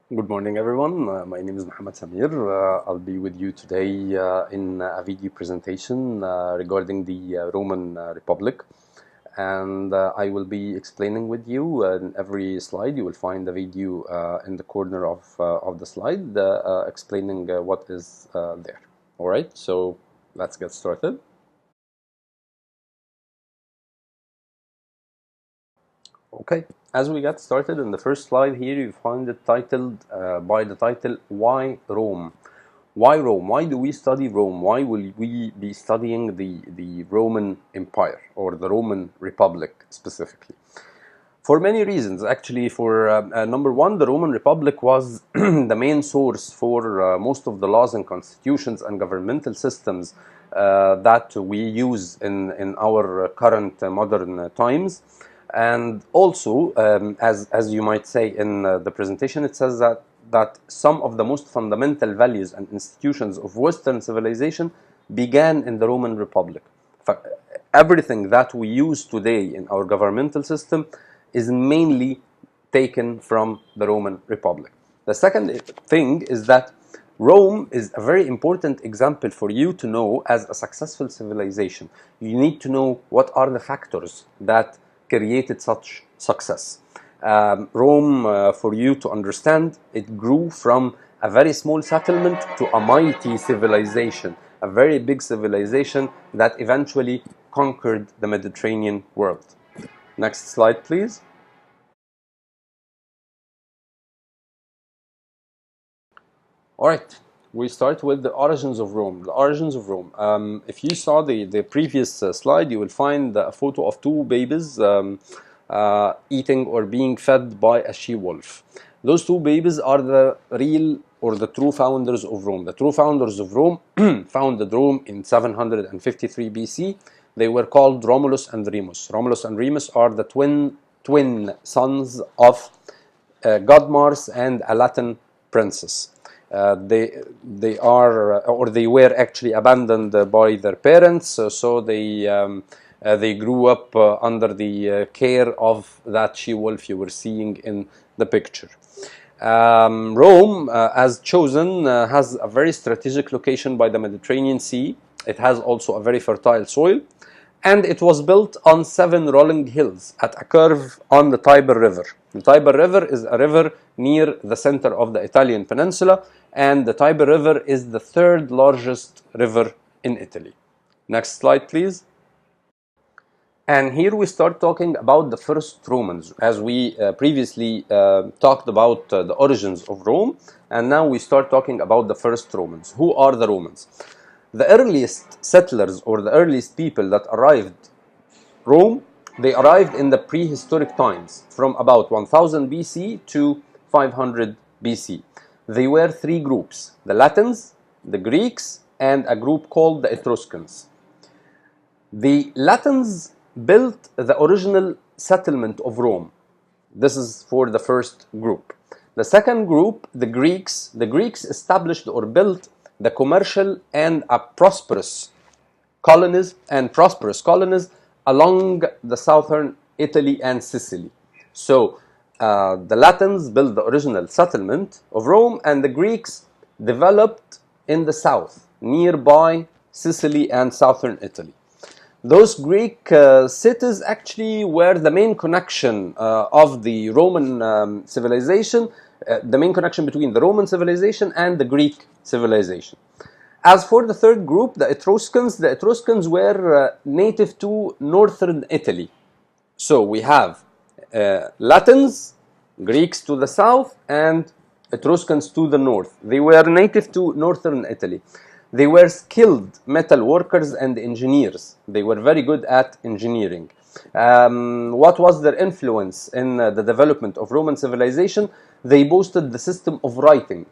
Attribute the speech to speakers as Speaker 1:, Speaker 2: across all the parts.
Speaker 1: Good morning, everyone. My name is Mohammed Samir. I'll be with you today in a video presentation regarding the Roman Republic. And I will be explaining with you in every slide. You will find a video in the corner of the slide explaining what is there. All right, so let's get started. Okay, as we get started in the first slide here, you find it titled by the title, Why Rome? Why Rome? Why do we study Rome? Why will we be studying the Roman Empire or the Roman Republic specifically? For many reasons, actually. For number one, the Roman Republic was the main source for most of the laws and constitutions and governmental systems that we use in our current modern times. And also, as you might say in the presentation, it says that some of the most fundamental values and institutions of Western civilization began in the Roman Republic. Everything that we use today in our governmental system is mainly taken from the Roman Republic. The second thing is that Rome is a very important example for you to know as a successful civilization. You need to know what are the factors that created such success. Rome, for you to understand, it grew from a very small settlement to a mighty civilization, a very big civilization that eventually conquered the Mediterranean world. Next slide, please. All right, we start with the origins of Rome. The origins of Rome. If you saw the previous slide, you will find a photo of two babies eating or being fed by a she-wolf. Those two babies are the real or the true founders of Rome. The true founders of Rome founded Rome in 753 BC. They were called Romulus and Remus. Romulus and Remus are the twin sons of god Mars and a Latin princess. They are or they were actually abandoned by their parents, so they grew up under the care of that she-wolf you were seeing in the picture. Rome, as chosen, has a very strategic location by the Mediterranean Sea. It has also a very fertile soil, and it was built on 7 rolling hills at a curve on the Tiber River. The Tiber River is a river near the center of the Italian peninsula, and the Tiber River is the 3rd largest river in Italy. Next slide, please. And here we start talking about the first Romans, as we previously talked about the origins of Rome, and now we start talking about the first Romans. Who are the Romans? The earliest settlers or the earliest people that arrived Rome, they arrived in the prehistoric times from about 1000 BC to 500 BC. They were 3 groups: the Latins, the Greeks, and a group called the Etruscans. The Latins built the original settlement of Rome. This is for the first group. The second group, the Greeks established or built the commercial and prosperous colonies along the southern Italy and Sicily. So the Latins built the original settlement of Rome, and the Greeks developed in the south, nearby Sicily and southern Italy. Those Greek cities actually were the main connection of the Roman civilization, the main connection between the Roman civilization and the Greek civilization. As for the third group, the Etruscans were native to northern Italy. So we have Latins, Greeks to the south, and Etruscans to the north. They were native to northern Italy. They were skilled metal workers and engineers. They were very good at engineering. What was their influence in the development of Roman civilization? They boasted the system of writing.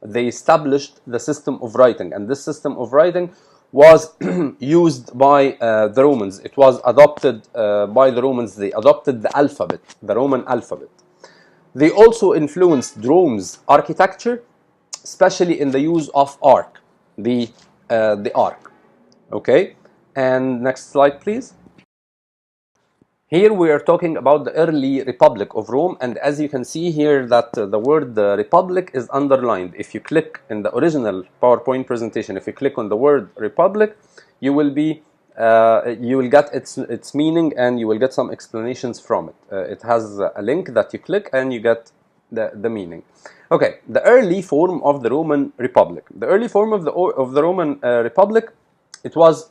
Speaker 1: They established the system of writing, and this system of writing was used by the Romans. It was adopted by the Romans. They adopted the alphabet, the Roman alphabet. They also influenced Rome's architecture, especially in the use of arc, the arc. Okay, and next slide, please. Here we are talking about the early Republic of Rome, and as you can see here that the word Republic is underlined. If you click in the original PowerPoint presentation, if you click on the word Republic, you will get its meaning, and you will get some explanations from it. It has a link that you click and you get the meaning. Okay, the early form of the Roman Republic. The early form of the Roman Republic, it was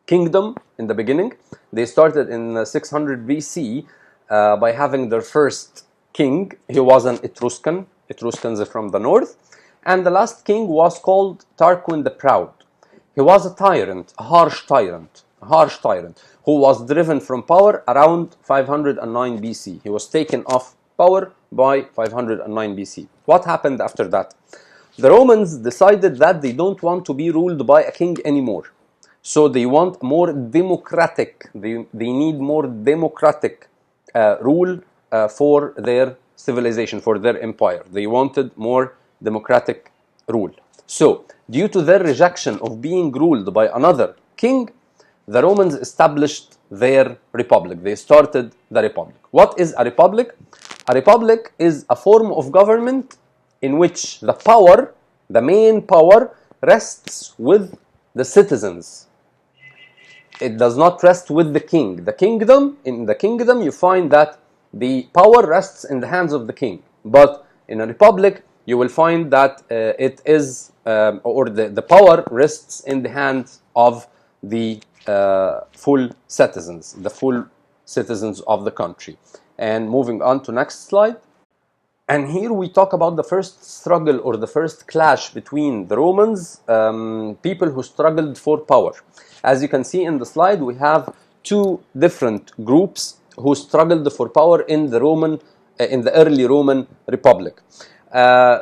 Speaker 1: kingdom in the beginning. They started in 600 BC by having their first king. He was an Etruscan. Etruscans are from the north. And the last king was called Tarquin the Proud. He was a tyrant, a harsh tyrant, who was driven from power around 509 BC. He was taken off power by 509 BC. What happened after that? The Romans decided that they don't want to be ruled by a king anymore. So they want more democratic, they need more democratic rule for their civilization, for their empire. They wanted more democratic rule. So, due to their rejection of being ruled by another king, the Romans established their republic. They started the republic. What is a republic? A republic is a form of government in which the power, the main power, rests with the citizens. It does not rest with the king. In the kingdom, you find that the power rests in the hands of the king. But in a republic, you will find that the power rests in the hands of the full citizens of the country. And moving on to next slide. And here we talk about the first struggle or the first clash between the Romans, people who struggled for power. As you can see in the slide, we have two different groups who struggled for power in the early Roman Republic.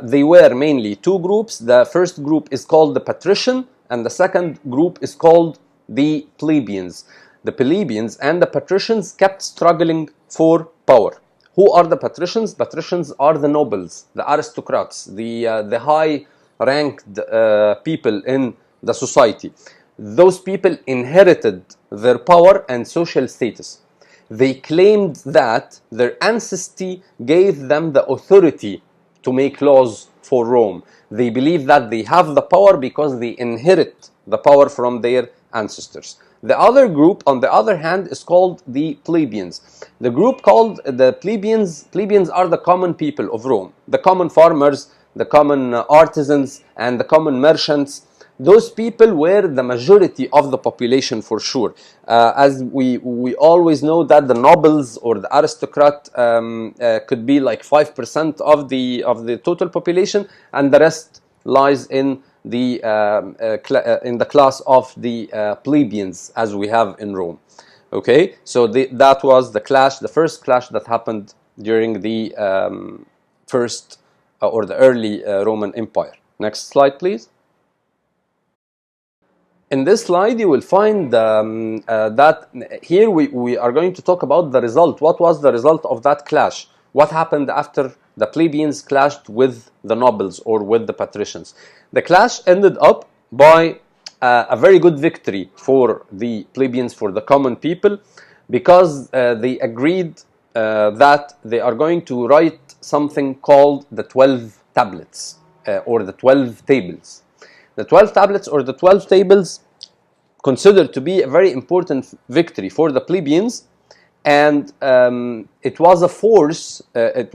Speaker 1: They were mainly two groups. The first group is called the patrician, and the second group is called the plebeians. The plebeians and the patricians kept struggling for power. Who are the patricians? Patricians are the nobles, the aristocrats, the high-ranked people in the society. Those people inherited their power and social status. They claimed that their ancestry gave them the authority to make laws for Rome. They believe that they have the power because they inherit the power from their ancestors. The other group, on the other hand, is called the plebeians. The group called the plebeians are the common people of Rome, the common farmers, the common artisans, and the common merchants. Those people were the majority of the population for sure. As we always know that the nobles or the aristocrat could be like 5% of the total population, and the rest lies in the class of the plebeians, as we have in Rome. Okay, so that was the first clash that happened during the first or the early Roman Empire. Next slide, please. In this slide, you will find that here we are going to talk about the result. What was the result of that clash? What happened after the plebeians clashed with the nobles or with the patricians? The clash ended up by a very good victory for the plebeians, for the common people, because they agreed that they are going to write something called the 12 tablets or the 12 tables. The 12 tablets or the 12 tables considered to be a very important victory for the plebeians, and it was a force. They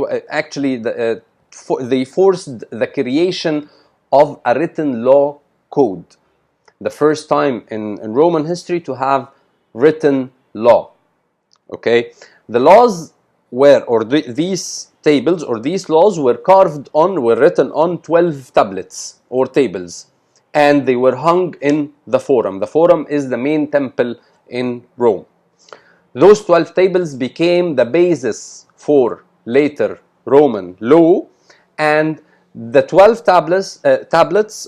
Speaker 1: forced the creation of a written law code. The first time in Roman history to have written law. Okay, the laws these tables or these laws were written on 12 tablets or tables, and they were hung in the Forum. The Forum is the main temple in Rome. Those 12 tables became the basis for later Roman law, and the 12 tablets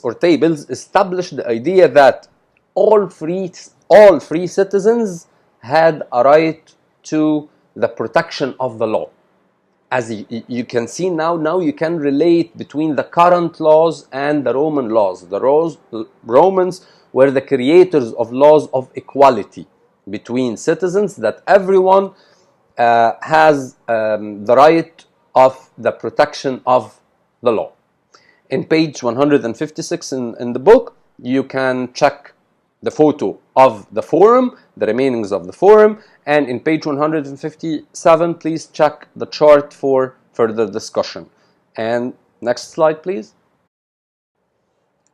Speaker 1: or tables established the idea that all free citizens had a right to the protection of the law. As you can see now you can relate between the current laws and the Roman laws. The Romans were the creators of laws of equality. between citizens, that everyone has the right of the protection of the law. In page 156 in the book, you can check the photo of the forum, the remainings of the forum, and in page 157, please check the chart for further discussion. And next slide, please.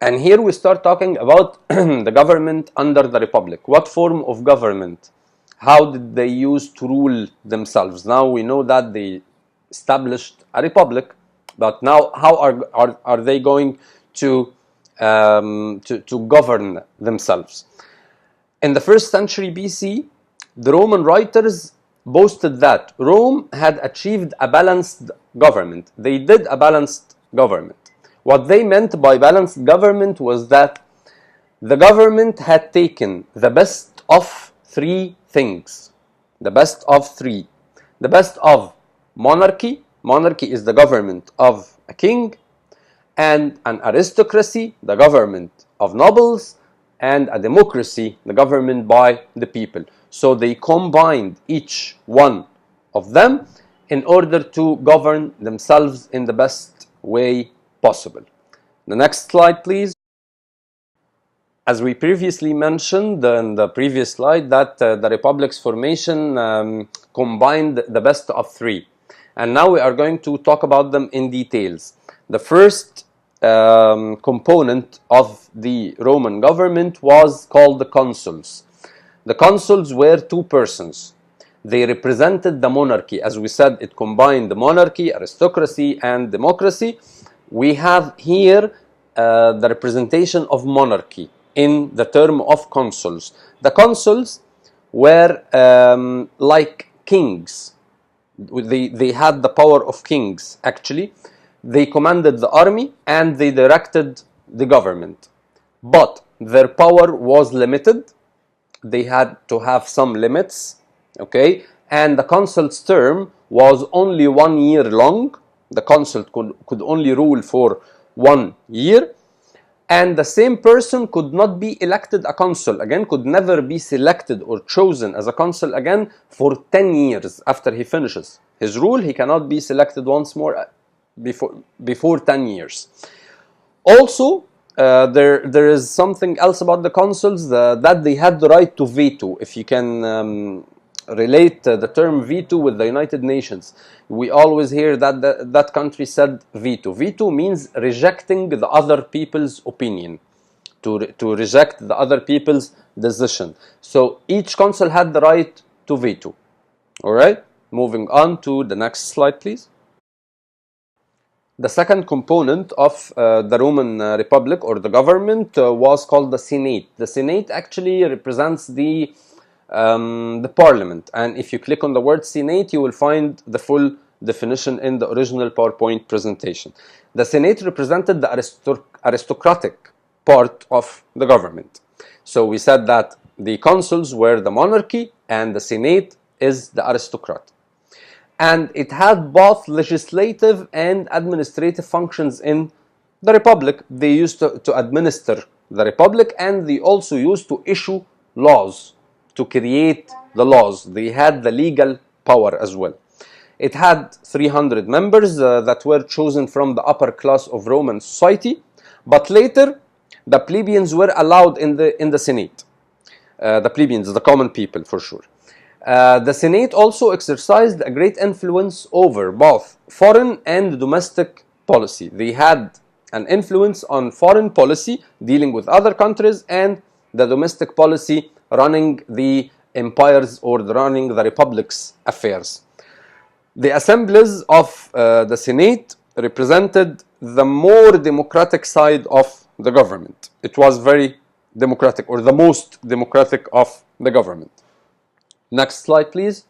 Speaker 1: And here we start talking about the government under the Republic. What form of government? How did they use to rule themselves? Now we know that they established a republic, but now how are they going to govern themselves? In the 1st century BC, the Roman writers boasted that Rome had achieved a balanced government. They did a balanced government. What they meant by balanced government was that the government had taken the best of three things. The best of three. The best of monarchy. Monarchy is the government of a king. And an aristocracy, the government of nobles. And a democracy, the government by the people. So they combined each one of them in order to govern themselves in the best way possible. The next slide, please. As we previously mentioned in the previous slide, that the Republic's formation combined the best of three. And now we are going to talk about them in details. The first component of the Roman government was called the consuls. The consuls were two persons. They represented the monarchy. As we said, it combined the monarchy, aristocracy, and democracy. We have here the representation of monarchy in the term of consuls. The consuls were like kings. They had the power of kings, actually. They commanded the army and they directed the government. But their power was limited. They had to have some limits, okay? And the consul's term was only 1 year long. The consul could only rule for 1 year, and the same person could not be elected a consul again, could never be selected or chosen as a consul again for 10 years after he finishes his rule. He cannot be selected once more before 10 years. Also, there is something else about the consuls, that they had the right to veto. If you can relate the term veto with the United Nations, we always hear that that country said veto. Veto means rejecting the other people's opinion, to reject the other people's decision. So each consul had the right to veto. All right, moving on to the next slide, please. The second component of the Roman Republic or the government was called the Senate. The Senate actually represents the parliament, and if you click on the word Senate, you will find the full definition in the original PowerPoint presentation. The Senate represented the aristocratic part of the government. So we said that the consuls were the monarchy and the Senate is the aristocrat. And it had both legislative and administrative functions in the Republic. They used to administer the Republic, and they also used to issue laws, to create the laws. They had the legal power as well. It had 300 members that were chosen from the upper class of Roman society, but later the plebeians were allowed in the Senate. The plebeians, the common people for sure. The Senate also exercised a great influence over both foreign and domestic policy. They had an influence on foreign policy, dealing with other countries, and the domestic policy, running the empires or running the republic's affairs. The assemblies of the Senate represented the more democratic side of the government. It was very democratic, or the most democratic of the government. Next slide, please.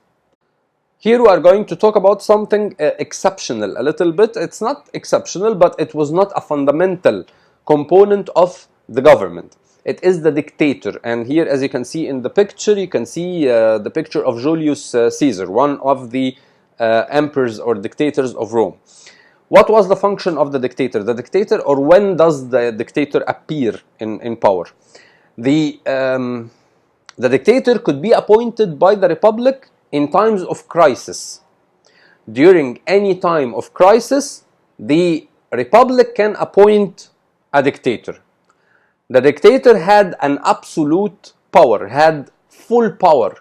Speaker 1: Here we are going to talk about something exceptional a little bit. It's not exceptional, but it was not a fundamental component of the government. It is the dictator. And here, as you can see in the picture, you can see the picture of Julius Caesar, one of the emperors or dictators of Rome. What was the function of the dictator? The dictator, or when does the dictator appear in power? The The dictator could be appointed by the republic in times of crisis. During any time of crisis, the republic can appoint a dictator. The dictator had an absolute power, had full power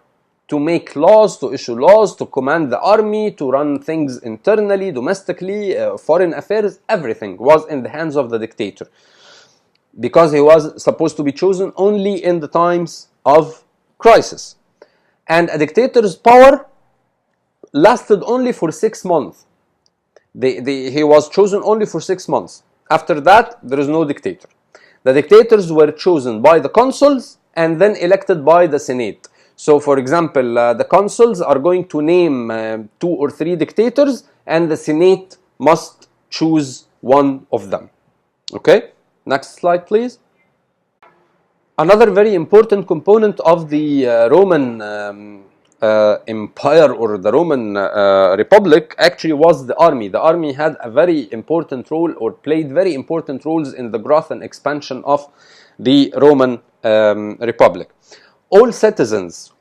Speaker 1: to make laws, to issue laws, to command the army, to run things internally, domestically, foreign affairs. Everything was in the hands of the dictator, because he was supposed to be chosen only in the times of crisis. And a dictator's power lasted only for 6 months. He was chosen only for 6 months. After that, there is no dictator. The dictators were chosen by the consuls and then elected by the Senate. So, for example, the consuls are going to name 2 or 3 dictators, and the Senate must choose one of them. Okay? Next slide, please. Another very important component of the Roman Empire, or the Roman Republic, actually was the army. The army had a very important role, or played very important roles in the growth and expansion of the Roman Republic. All citizens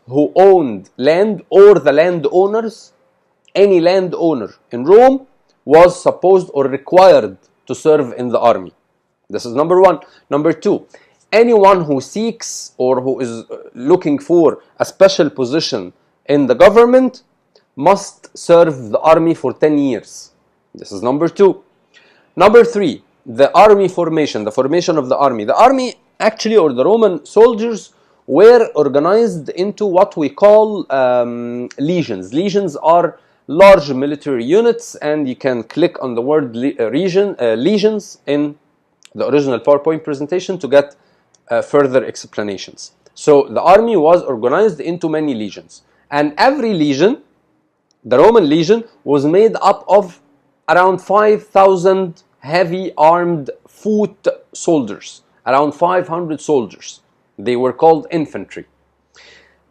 Speaker 1: who owned land, or the landowners, any landowner in Rome was supposed or required to serve in the army. This is number one. Number two, anyone who seeks or who is looking for a special position in the government must serve the army for 10 years. This is number two. Number three, the army formation, the formation of the army. The army actually, or the Roman soldiers, were organized into what we call legions. Legions are large military units, and you can click on the word legions in the original PowerPoint presentation to get further explanations. So the army was organized into many legions, and every legion, the Roman legion, was made up of around 5,000 heavy armed foot soldiers, around 500 soldiers. They were called infantry.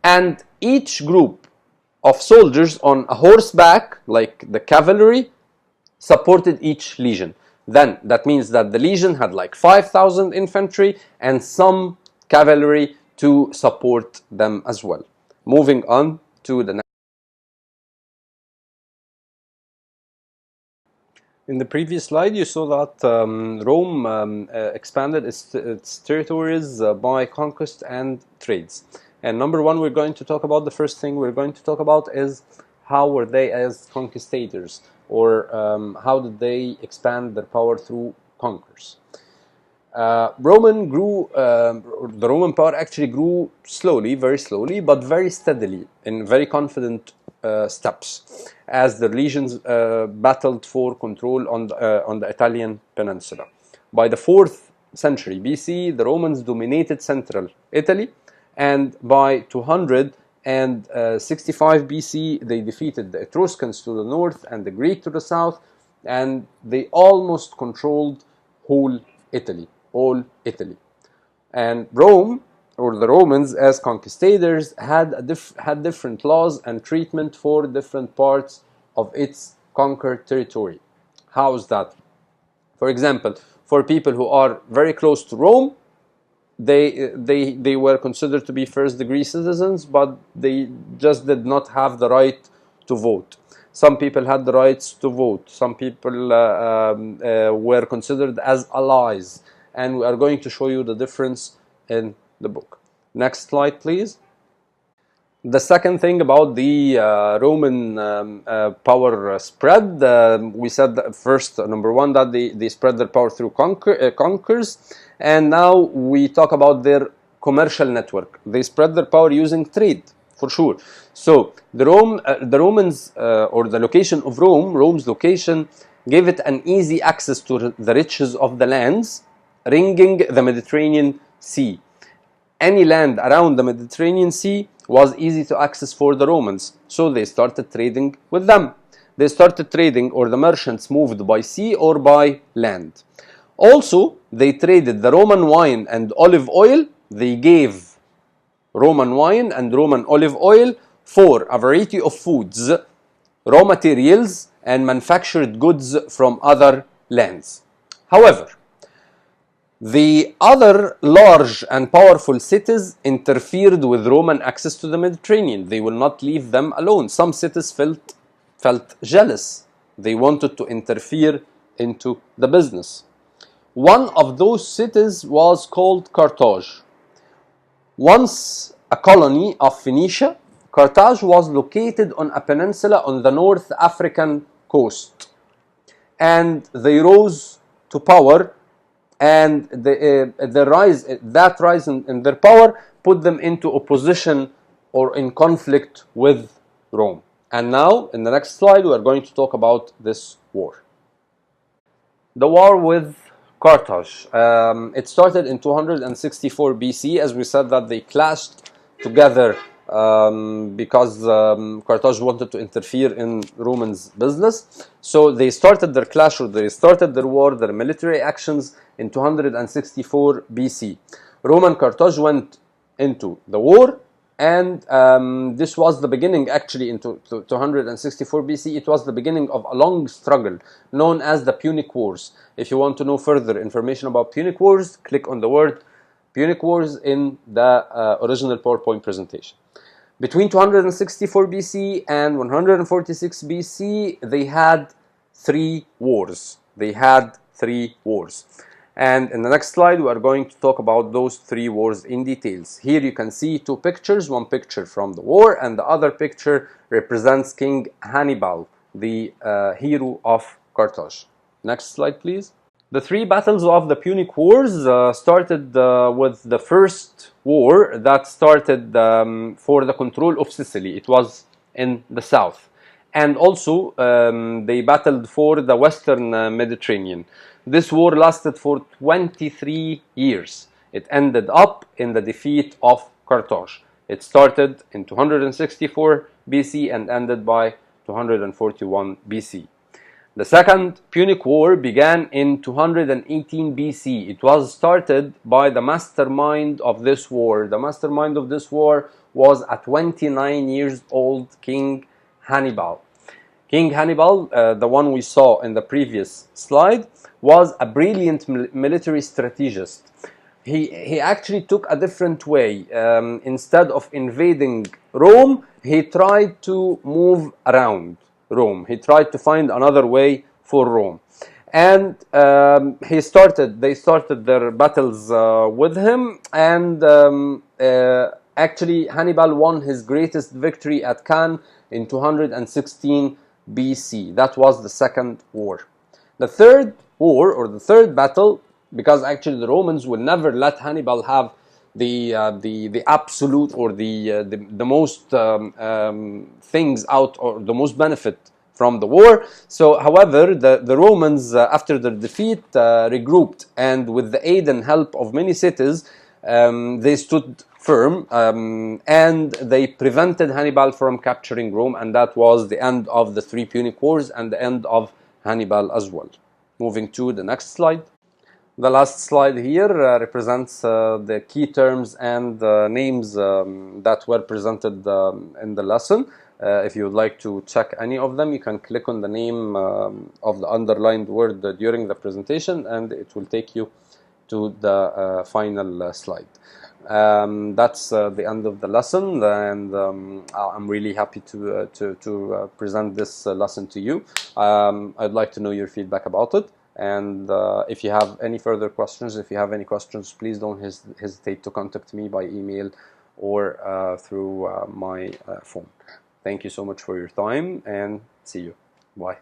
Speaker 1: And each group of soldiers on a horseback, like the cavalry, supported each legion. Then that means that the legion had like 5,000 infantry and some cavalry to support them as well. Moving on to the next. In the previous slide, you saw that Rome expanded its territories by conquest and trades. And number one, we're going to talk about, the first thing we're going to talk about is how were they as conquistadors, or how did they expand their power through conquers. The Roman power actually grew slowly, very slowly, but very steadily, in very confident steps, as the legions battled for control on the Italian peninsula. By the 4th century BC, the Romans dominated central Italy, and by 265 BC, they defeated the Etruscans to the north and the Greek to the south, and they almost controlled all Italy. And Rome, or the Romans as conquistadors, had different laws and treatment for different parts of its conquered territory. How is that? For example, for people who are very close to Rome, they were considered to be first-degree citizens, but they just did not have the right to vote. Some people had the rights to vote. Some people were considered as allies, and we are going to show you the difference in the book. Next slide, please. The second thing about the Roman power spread, we said that first, number one, that they spread their power through conquers, and now we talk about their commercial network. They spread their power using trade, for sure. So the Romans, or the location of Rome's location, gave it an easy access to the riches of the lands ringing the Mediterranean Sea. Any land around the Mediterranean Sea was easy to access for the Romans, so they started trading with them. They started trading, or the merchants moved by sea or by land. Also, they traded the Roman wine and olive oil. They gave Roman wine and Roman olive oil for a variety of foods, raw materials, and manufactured goods from other lands. However, The other large and powerful cities interfered with Roman access to the Mediterranean. They will not leave them alone. Some cities felt jealous. They wanted to interfere into the business. One of those cities was called Carthage. Once a colony of Phoenicia, Carthage was located on a peninsula on the North African coast. And they rose to power, and that rise in their power put them into opposition or in conflict with Rome. And now, in the next slide, we are going to talk about this war. The war with Carthage. It started in 264 BC. As we said, that they clashed together because Carthage wanted to interfere in Romans' business. So they started their clash, or they started their war, their military actions in 264 BC. Roman Carthage went into the war, and this was the beginning, actually, in 264 BC. It was the beginning of a long struggle known as the Punic Wars. If you want to know further information about Punic Wars, click on the word Punic Wars in the original PowerPoint presentation. Between 264 BC and 146 BC, they had three wars. And in the next slide, we are going to talk about those three wars in details. Here you can see two pictures, one picture from the war, and the other picture represents King Hannibal, the hero of Carthage. Next slide, please. The three battles of the Punic Wars started with the first war that started for the control of Sicily. It was in the south. And also, they battled for the western Mediterranean. This war lasted for 23 years. It ended up in the defeat of Carthage. It started in 264 BC and ended by 241 BC. The Second Punic War began in 218 BC. It was started by the mastermind of this war. The mastermind of this war was a 29 years old King Hannibal. King Hannibal, the one we saw in the previous slide, was a brilliant military strategist. He actually took a different way. Instead of invading Rome, he tried to move around Rome. He tried to find another way for Rome. And they started their battles with him, and actually Hannibal won his greatest victory at Cannes in 216 BC. That was the Second War. The third war, or the third battle, because actually the Romans will never let Hannibal have the absolute, or the most things out, or the most benefit from the war. So, however, the Romans, after their defeat, regrouped, and with the aid and help of many cities, they stood firm, and they prevented Hannibal from capturing Rome, and that was the end of the three Punic Wars and the end of Hannibal as well. Moving to the next slide. The last slide here represents the key terms and names that were presented in the lesson. If you would like to check any of them, you can click on the name of the underlined word during the presentation, and it will take you to the final slide. That's the end of the lesson, and I'm really happy to present this lesson to you. I'd like to know your feedback about it. And if you have any further questions, please don't hesitate to contact me by email or through my phone. Thank you so much for your time, and see you. Bye.